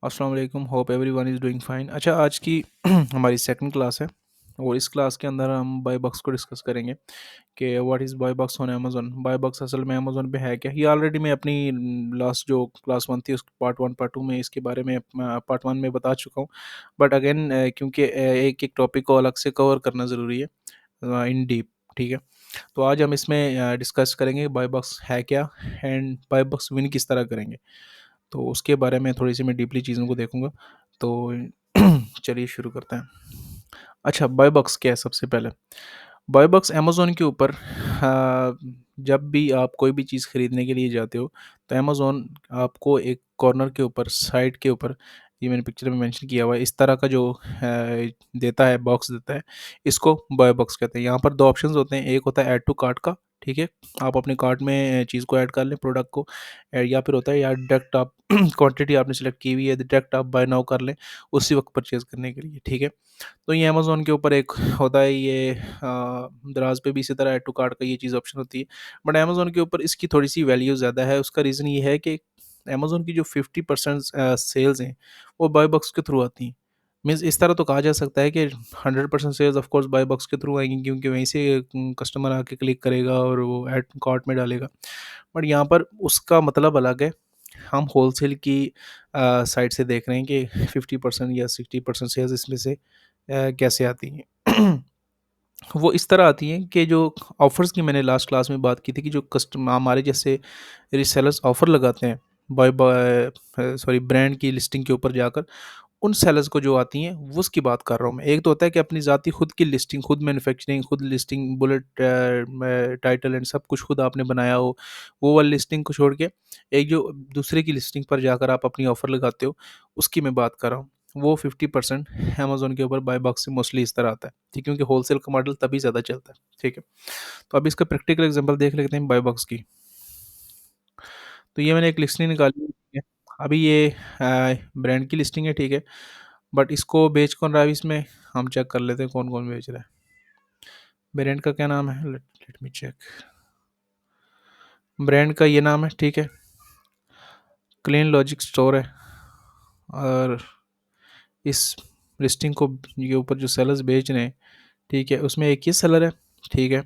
अस्सलाम वालेकुम, hope everyone is doing fine. अच्छा, आज की हमारी सेकंड क्लास है और इस क्लास के अंदर हम बाय बक्स को डिस्कस करेंगे कि what is buy box on Amazon. Buy box असल में अमेज़न पे है क्या? ये ऑलरेडी मैं अपनी लास्ट जो क्लास 1 थी उस पार्ट 1 पार्ट 2 में इसके बारे में पार्ट 1 में बता चुका हूँ। बट अगेन क्योंकि एक-एक टॉपिक को अलग से कवर करना ज़रूरी है इन डीप, ठीक है? तो आज हम इसमें डिस्कस करेंगे बाय बक्स है क्या एंड बाय बक्स विन किस तरह करेंगे। तो उसके बारे में थोड़ी-सी मैं डीपली चीज़ों को देखूँगा। तो चलिए शुरू करते हैं। अच्छा, बाय बॉक्स क्या है सबसे पहले? बाय बॉक्स अमेज़न के ऊपर जब भी आप कोई भी चीज़ खरीदने के लिए जाते हो, तो अमेज़न आपको एक कॉर्नर के ऊपर, साइड के ऊपर, ये मैंने पिक्चर में मेंशन किया हुआ है, इस तरह का जो देता है, बॉक्स देता है, इसको बाय बॉक्स कहते हैं। यहाँ पर 2 ऑप्शंस होते हैं, एक होता है ऐड टू कार्ट का, ठीक है? आप अपने कार्ट में चीज़ को ऐड कर लें, प्रोडक्ट को, या फिर होता है या डायरेक्ट आप क्वांटिटी आपने सेलेक्ट की हुई है, तो डायरेक्ट आप बाय नाउ कर लें, उसी वक़्त परचेज़ करने के लिए, ठीक है? तो ये अमेज़न के ऊपर एक होता है ये दराज़ पे भी इसी तरह ऐड टू कार्ट का ये चीज़ ऑप्शन होती है। बट अमेज़न के ऊपर इसकी थोड़ी-सी वैल्यू ज़्यादा है, उसका रीज़न ये है कि अमेज़न की जो 50% सेल्स हैं, वो बाय बॉक्स के थ्रू आती हैं। मीन्स इस तरह तो कहा जा सकता है कि 100% sales of course buy box के थ्रू आएँगी, क्योंकि वहीं से कस्टमर आके क्लिक करेगा और वो ऐड कार्ट में डालेगा। बट यहाँ पर उसका मतलब अलग है। हम होलसेल की साइड से देख रहे हैं कि 50% या 60% सेल्स इसमें से कैसे आती हैं। वो इस तरह आती हैं कि जो ऑफ़र्स की मैंने लास्ट क्लास में बात की थी कि जो कस्टम हमारे जैसे रीसेलर्स ऑफ़र लगाते हैं बाय बाय सॉरी ब्रांड की लिस्टिंग के ऊपर जाकर, उन सेलर्स को जो आती हैं, वो उसकी बात कर रहा हूँ मैं। एक तो होता है कि अपनी ज़ाती खुद की लिस्टिंग, खुद मैन्युफैक्चरिंग, खुद लिस्टिंग, बुलेट टाइटल एंड सब कुछ खुद आपने बनाया हो, वो वाली लिस्टिंग को छोड़ के एक जो दूसरे की लिस्टिंग पर जाकर आप अपनी ऑफ़र लगाते हो, उसकी मैं बात कर रहा हूँ। वो 50% अमेज़न के ऊपर बाय बॉक्स से मोस्टली इस तरह आता है, ठीक है? क्योंकि होलसेल का मॉडल तभी ज़्यादा चलता है, ठीक है? तो अब इसका प्रैक्टिकल एग्ज़ाम्पल देख लेते हैं बाय बॉक्स की। तो ये मैंने एक लिस्टिंग निकाली है। अभी ये ब्रांड की लिस्टिंग है, ठीक है? बट इसको बेच कौन रहा है अभी इसमें, हम चेक कर लेते हैं कौन-कौन बेच रहा है। ब्रांड का क्या नाम है? Let let me check. Brand का ये नाम है, ठीक है? क्लीन लॉजिक स्टोर है और इस लिस्टिंग को ये ऊपर जो सेलर्स बेच रहे हैं, ठीक है? उसमें एक ये सेलर है, ठीक है?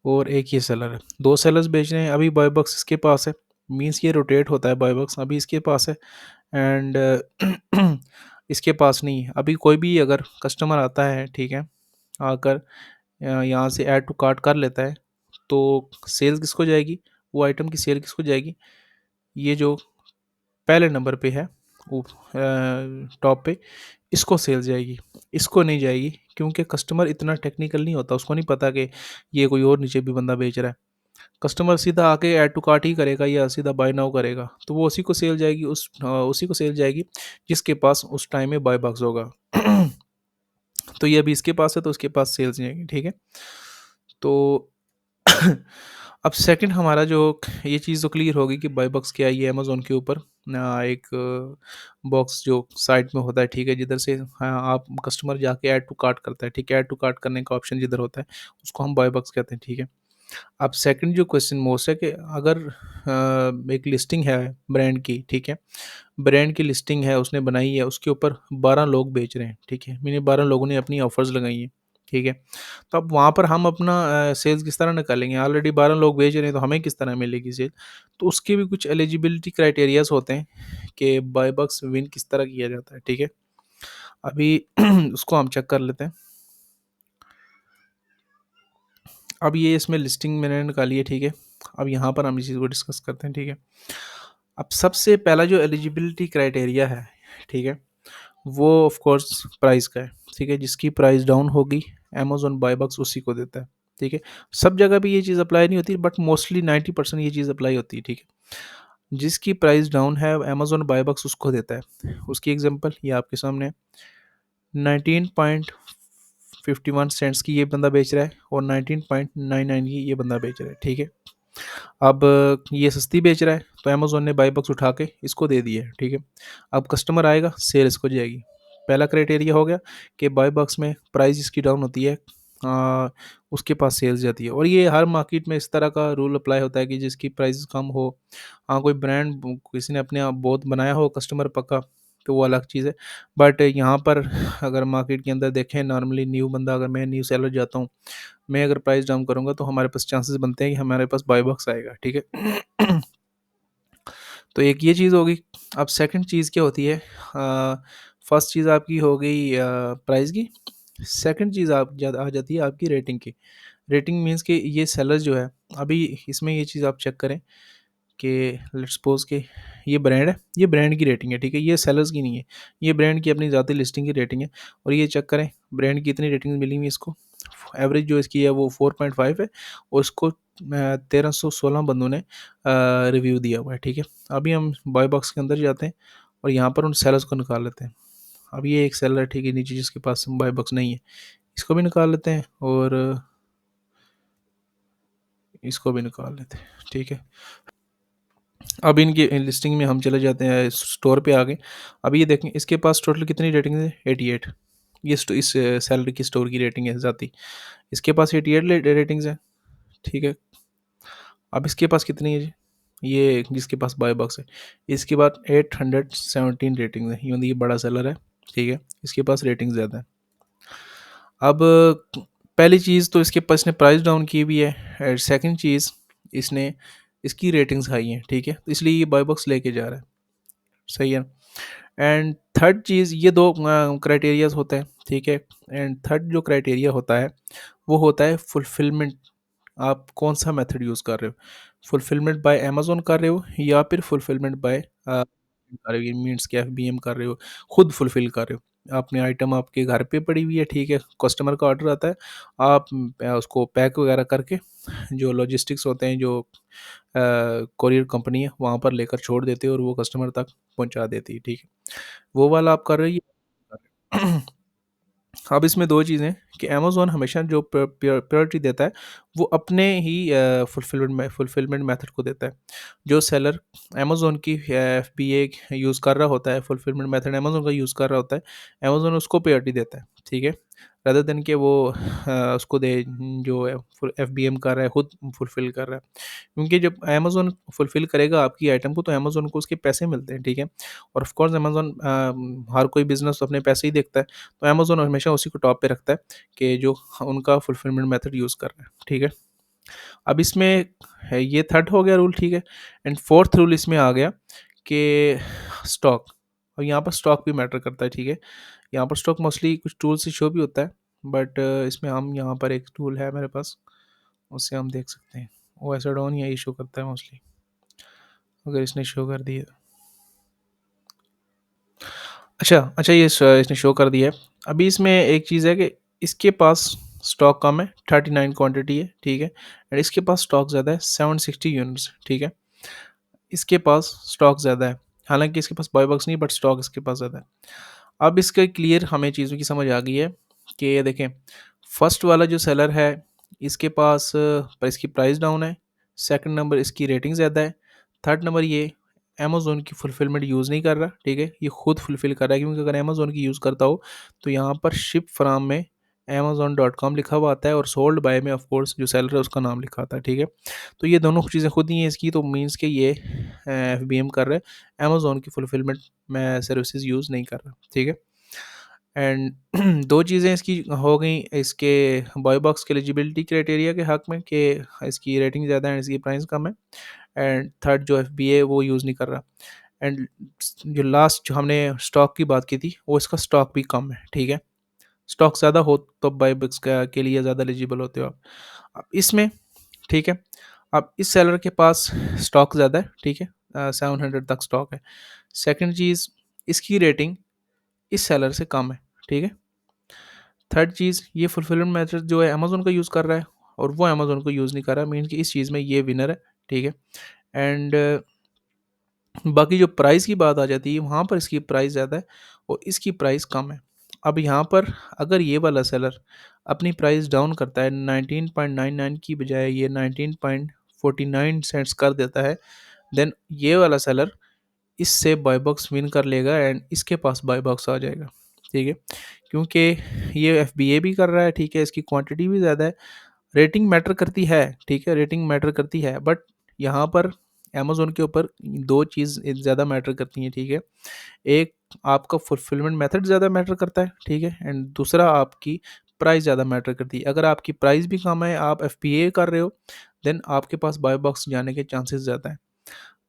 और एक ये सेलर है। 2 सेलर्स बेच रहे हैं, अभी बाय बॉक्स इसके पास है। मीन्स ये रोटेट होता है बाय बॉक्स, अभी इसके पास है एंड इसके पास नहीं है। अभी कोई भी अगर कस्टमर आता है, ठीक है? आकर यहाँ से ऐड टू कार्ट कर लेता है, तो सेल किसको जाएगी? वो आइटम की सेल किसको जाएगी? ये जो पहले नंबर पे है, वो टॉप पे, इसको सेल जाएगी, इसको नहीं जाएगी, क्योंकि कस्टमर इतना टेक्निकल नहीं होता, उसको नहीं पता कि ये कोई और नीचे भी बंदा बेच रहा है। कस्टमर सीधा आके ऐड टू कार्ट ही करेगा या सीधा बाय नाउ करेगा, तो वो उसी को सेल जाएगी, उसी को सेल जाएगी जिसके पास उस टाइम में बाय बॉक्स होगा। तो ये अभी इसके पास है, तो उसके पास सेल्स जाएगी, ठीक है? तो अब सेकंड हमारा जो ये चीज़ तो क्लियर होगी कि बाय बॉक्स क्या है, ये अमेज़न के ऊपर एक बॉक्स जो साइड में होता है, ठीक है? जिधर से हाँ, आप कस्टमर जाके ऐड टू कार्ट करता है, ठीक है? ऐड टू कार्ट करने का ऑप्शन जिधर होता है, उसको हम बाय बॉक्स कहते हैं, ठीक है? अब सेकंड जो क्वेश्चन मोस्ट है कि अगर एक लिस्टिंग है ब्रांड की, ठीक है? ब्रांड की लिस्टिंग है, उसने बनाई है, उसके ऊपर 12 लोग बेच रहे हैं, ठीक है? मीनिंग 12 लोगों ने अपनी ऑफ़र्स लगाई हैं, ठीक है? तो अब वहाँ पर हम अपना सेल्स किस तरह निकालेंगे? ऑलरेडी 12 लोग बेच रहे हैं, तो हमें किस तरह मिलेगी सेल? तो उसके भी कुछ एलिजिबिलिटी क्राइटेरियाज़ होते हैं कि बाय बॉक्स विन किस तरह किया जाता है, ठीक है? अभी उसको हम चेक कर लेते हैं। अब ये इसमें लिस्टिंग मैंने निकाली है, ठीक है? अब यहाँ पर हम इस चीज़ को डिस्कस करते हैं, ठीक है? अब सबसे पहला जो एलिजिबिलिटी क्राइटेरिया है, ठीक है? वो ऑफ कोर्स प्राइस का है, ठीक है? जिसकी प्राइस डाउन होगी, अमेज़न बाय बॉक्स उसी को देता है, ठीक है? सब जगह पे ये चीज़ अप्लाई नहीं होती, बट मोस्टली 90% ये चीज़ अप्लाई होती है, ठीक है? जिसकी प्राइस डाउन है, अमेज़न बाय बॉक्स उसको देता है। उसकी एग्ज़ाम्पल ये आपके सामने है। 19.51 सेंट्स की ये बंदा बेच रहा है और 19.99 की ये बंदा बेच रहा है, ठीक है? अब ये सस्ती बेच रहा है, तो अमेज़न ने बाय बॉक्स उठा के इसको दे दिया है, ठीक है? अब कस्टमर आएगा, सेल इसको जाएगी। पहला क्राइटेरिया हो गया कि बाय बॉक्स में प्राइस जिसकी डाउन होती है उसके पास सेल्स जाती है, और ये हर मार्केट में इस तरह का रूल अप्लाई होता है कि जिसकी प्राइस कम हो, हाँ, कोई ब्रांड किसी ने अपने आप बहुत बनाया हो कस्टमर पक्का, तो वो अलग चीज़ है। बट यहाँ पर अगर मार्केट के अंदर देखें, नॉर्मली न्यू बंदा, अगर मैं न्यू सेलर जाता हूँ, मैं अगर प्राइस डाउन करूँगा तो हमारे पास चांसेस बनते हैं कि हमारे पास बाय बॉक्स आएगा, ठीक है। तो एक ये चीज़ हो गई। अब सेकंड चीज़ क्या होती है, फर्स्ट चीज़ आपकी हो गई प्राइस की। सेकंड चीज़ आ जाती है आपकी रेटिंग की। रेटिंग मीन्स कि ये सेलर जो है, अभी इसमें ये चीज़ आप चेक करें कि लेट्स सपोज कि ये ब्रांड है, ये ब्रांड की रेटिंग है, ठीक है, ये सेलर्स की नहीं है, ये ब्रांड की अपनी ज़ाती लिस्टिंग की रेटिंग है। और ये चेक करें ब्रांड की इतनी रेटिंग मिली हुई है इसको, एवरेज जो इसकी है वो 4.5 है, और इसको 1316 बंदों ने रिव्यू दिया हुआ है, ठीक है। अभी हम बाय बॉक्स के अंदर जाते हैं और यहाँ पर उन सेलर्स को निकाल लेते हैं। अब ये एक सेलर है, ठीक है, नीचे जिसके पास बाय बॉक्स नहीं है, इसको भी निकाल लेते हैं और इसको भी निकाल लेते हैं, ठीक है। अब इनकी लिस्टिंग में हम चले जाते हैं, स्टोर पे आ गए। अब ये देखें इसके पास टोटल कितनी रेटिंग है, 88। ये इस सैलरी की स्टोर की रेटिंग है ज़ाती, इसके पास 88 रेटिंग्स है, ठीक है। अब इसके पास कितनी है जी, ये जिसके पास बाय बॉक्स है, इसके बाद 817 रेटिंग है, ये बड़ा सेलर है, ठीक है, इसके पास रेटिंग ज़्यादा है। अब पहली चीज़ तो इसके पास, इसने प्राइस डाउन की भी है, एंड सेकंड चीज़ इसने इसकी रेटिंग्स हाई हैं, ठीक है, तो इसलिए ये बाय बॉक्स लेके जा रहा है, सही है। एंड थर्ड चीज़, ये दो क्राइटेरियाज होते हैं, ठीक है। एंड थर्ड जो क्राइटेरिया होता है वो होता है फुलफिलमेंट। आप कौन सा मेथड यूज़ कर रहे हो, फुलफिलमेंट बाय अमेज़न कर रहे हो या फिर फुलफिलमेंट बाय कर रहे हो, मीन्स कि एफबीएम कर रहे हो, खुद फुलफिल कर रहे हो, अपनी आइटम आपके घर पे पड़ी हुई है, ठीक है, कस्टमर का ऑर्डर आता है, आप उसको पैक वगैरह करके जो लॉजिस्टिक्स होते हैं, जो कोरियर कंपनी है, वहाँ पर लेकर छोड़ देते हो और वो कस्टमर तक पहुँचा देती है, ठीक है, वो वाला आप कर रहे हो, ये कर रहे हो। अब इसमें 2 चीज़ें कि अमेज़न हमेशा जो प्रायोरिटी देता है, वो अपने ही फुलफ़िलमेंट मेथड को देता है। जो सेलर अमेज़न की एफबीए यूज़ कर रहा होता है, फुलफ़िलमेंट मेथड अमेज़न का यूज़ कर रहा होता है, अमेज़न उसको प्रायोरिटी देता है, ठीक है? रादर देन कि वो उसको दे जो है फुल एफबीएम कर रहा है, खुद फुलफ़िल कर रहा है। क्योंकि जब अमेज़न फुलफ़िल करेगा आपकी आइटम को, तो अमेज़न को उसके पैसे मिलते हैं, ठीक है? और ऑफ़ कोर्स अमेज़न हर कोई बिज़नेस अपने पैसे ही देखता है। तो अमेज़न हमेशा उसी को टॉप पे रखता है कि जो उनका फुलफिलमेंट मेथड यूज़ कर रहा है, ठीक है। अब इसमें है, ये थर्ड हो गया रूल, ठीक है। एंड फोर्थ रूल इसमें आ गया कि स्टॉक, और यहाँ पर स्टॉक भी मैटर करता है, ठीक है। यहाँ पर स्टॉक मोस्टली कुछ टूल से शो भी होता है, बट इसमें हम यहाँ पर एक टूल है मेरे पास, उससे हम देख सकते हैं। वो ऐसा डाउन यही शो करता है मोस्टली, अगर इसने शो कर दिया। अच्छा, अच्छा, ये इसने शो कर दिया है। अभी इसमें एक चीज़ है कि इसके पास स्टॉक कम है, 39 क्वांटिटी है, ठीक है, एंड इसके पास स्टॉक ज़्यादा है, 760 यूनिट्स, ठीक है। इसके पास स्टॉक ज़्यादा है, हालाँकि इसके पास बाय बॉक्स नहीं, बट स्टॉक इसके पास ज़्यादा है। अब इसका क्लियर हमें चीज़ों की समझ आ गई है कि ये देखें, फर्स्ट वाला जो सेलर है, इसके पास पर इसकी प्राइस डाउन है, सेकंड नंबर इसकी रेटिंग ज़्यादा है, थर्ड नंबर ये अमेज़न की फुलफिलमेंट यूज़ नहीं कर रहा, ठीक है, ये खुद फुलफिल कर रहा है, क्योंकि अगर अमेज़न की यूज़ करता हो तो यहाँ पर शिप फ्रॉम में amazon.com लिखा हुआ आता है और सोल्ड बाय में ऑफ कोर्स जो सेलर है उसका नाम लिखा आता है, ठीक है। तो ये दोनों चीज़ें खुद ही हैं इसकी, तो मीन्स कि ये एफबीएम कर रहा है, अमेज़न की फुलफिलमेंट में सर्विसेज यूज़ नहीं कर रहा, ठीक है। एंड 2 चीज़ें इसकी हो गई इसके बॉय बॉक्स के एलिजिबिलिटी क्राइटेरिया के हक़ में कि इसकी रेटिंग ज़्यादा है, इसकी प्राइस कम है, एंड थर्ड जो एफबीए वो यूज़ नहीं कर रहा। एंड जो लास्ट जो हमने स्टॉक की बात की थी, वो इसका स्टॉक भी कम है, ठीक है। स्टॉक ज़्यादा हो तो बाय बॉक्स का के लिए ज़्यादा एलिजिबल होते हो आप। अब इसमें, ठीक है, अब इस सेलर के पास स्टॉक ज़्यादा है, ठीक है, 700 तक स्टॉक है। सेकंड चीज़, इसकी रेटिंग इस सेलर से कम है, ठीक है। थर्ड चीज़, ये फुलफिलमेंट मेथड जो है अमेज़न का यूज़ कर रहा है और वो अमेज़न को यूज़ नहीं कर रहा है, मीन्स कि इस चीज़ में ये विनर है, ठीक है। एंड बाकी जो प्राइस की बात आ जाती है, वहाँ पर इसकी प्राइस ज़्यादा है और इसकी प्राइस कम है। अब यहाँ पर अगर ये वाला सेलर अपनी प्राइस डाउन करता है, 19.99 की बजाय ये 19.49 सेंट्स कर देता है, देन ये वाला सेलर इससे बाय बॉक्स विन कर लेगा एंड इसके पास बाय बॉक्स आ जाएगा, ठीक है। क्योंकि ये एफबीए भी कर रहा है, ठीक है, इसकी क्वांटिटी भी ज़्यादा है, रेटिंग मैटर करती है, ठीक है, रेटिंग मैटर करती है, बट यहाँ पर अमेज़न के ऊपर 2 चीज़ ज़्यादा मैटर करती हैं, ठीक है। एक आपका फुलफिलमेंट मेथड ज़्यादा मैटर करता है, ठीक है, एंड दूसरा आपकी प्राइस ज़्यादा मैटर करती है। अगर आपकी प्राइस भी कम है, आप एफपीए कर रहे हो, देन आपके पास बाय बॉक्स जाने के चांसेस ज़्यादा हैं।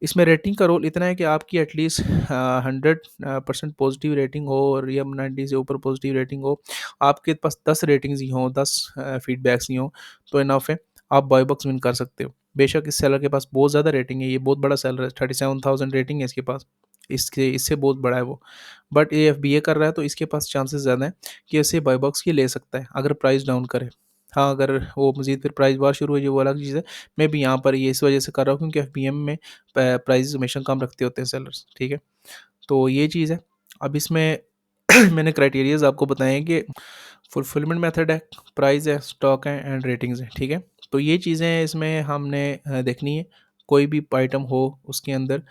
इसमें रेटिंग का रोल इतना है कि आपकी एटलीस्ट 100% पॉजिटिव रेटिंग हो और या 90 से ऊपर पॉजिटिव रेटिंग हो, आपके पास 10 रेटिंग्स ही हों, 10 फीडबैक्स ही हों, तो इनफ है, आप बाय बॉक्स विन कर सकते हो। बेशक इस सेलर के पास बहुत ज़्यादा रेटिंग है, ये बहुत बड़ा सेलर है, 37,000 रेटिंग है इसके पास, इसके इससे बहुत बड़ा है वो, बट ये एफबीए कर रहा है, तो इसके पास चांसेस ज़्यादा हैं कि ऐसे बाय बॉक्स की ले सकता है अगर प्राइस डाउन करे। हाँ, अगर वो मज़ीद फिर प्राइस वार शुरू हो जाए वो अलग चीज़ है। मैं भी यहाँ पर ये इस वजह से कर रहा हूँ क्योंकि एफबीएम में प्राइस हमेशा कम रखते होते हैं सेलर्स, ठीक है। तो ये चीज़ है। अब इसमें मैंने क्राइटेरियाज आपको बताए हैं कि फुलफिलमेंट मेथड है, प्राइस है, स्टॉक है एंड रेटिंग्स है, ठीक है। तो ये चीज़ें इसमें हमने देखनी है। कोई भी आइटम हो उसके अंदर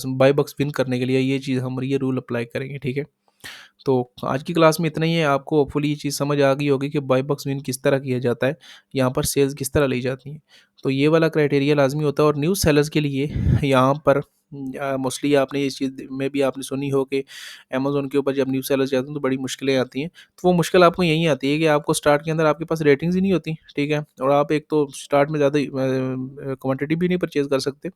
बाय बॉक्स विन करने के लिए ये चीज़ हम ये रूल अप्लाई करेंगे, ठीक है। तो आज की क्लास में इतना ही है। आपको होपफुली ये चीज़ समझ आ गई होगी कि बाय बॉक्स विन किस तरह किया जाता है, यहाँ पर सेल्स किस तरह ली जाती हैं। तो ये वाला क्राइटेरिया लाज़मी होता है और न्यू सेलर्स के लिए यहाँ पर मोस्टली आपने इस चीज़ में भी आपने सुनी हो कि अमेज़न के ऊपर जब न्यू सेलर्स जाते हैं तो बड़ी मुश्किलें आती हैं। तो वो मुश्किल आपको यहीं आती है कि आपको स्टार्ट के अंदर आपके पास रेटिंग्स ही नहीं होती, ठीक है? और आप एक तो स्टार्ट में ज़्यादा क्वांटिटी भी नहीं परचेज़ कर सकते,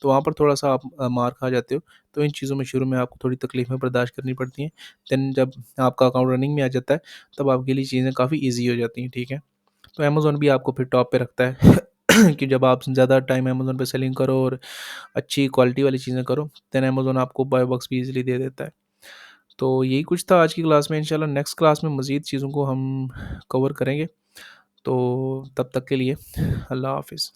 तो वहाँ पर थोड़ा-सा आप मार खा जाते हो। तो इन चीज़ों में शुरू में आपको थोड़ी तकलीफ़ें बर्दाश्त करनी पड़ती हैं। देन जब आपका अकाउंट रनिंग में आ जाता है, तब आपके लिए चीज़ें काफ़ी ईज़ी हो जाती हैं, ठीक है? तो अमेज़न भी आपको फिर टॉप पे रखता है कि जब आप ज़्यादा टाइम अमेज़न पे सेलिंग करो और अच्छी क्वालिटी वाली चीज़ें करो, देन अमेज़न आपको बाय बॉक्स भी ईज़िली दे देता है। तो यही कुछ था आज की क्लास में। इंशाल्लाह नेक्स्ट क्लास में मज़ीद चीज़ों को हम कवर करेंगे। तो तब तक के लिए अल्लाह हाफ़िज़।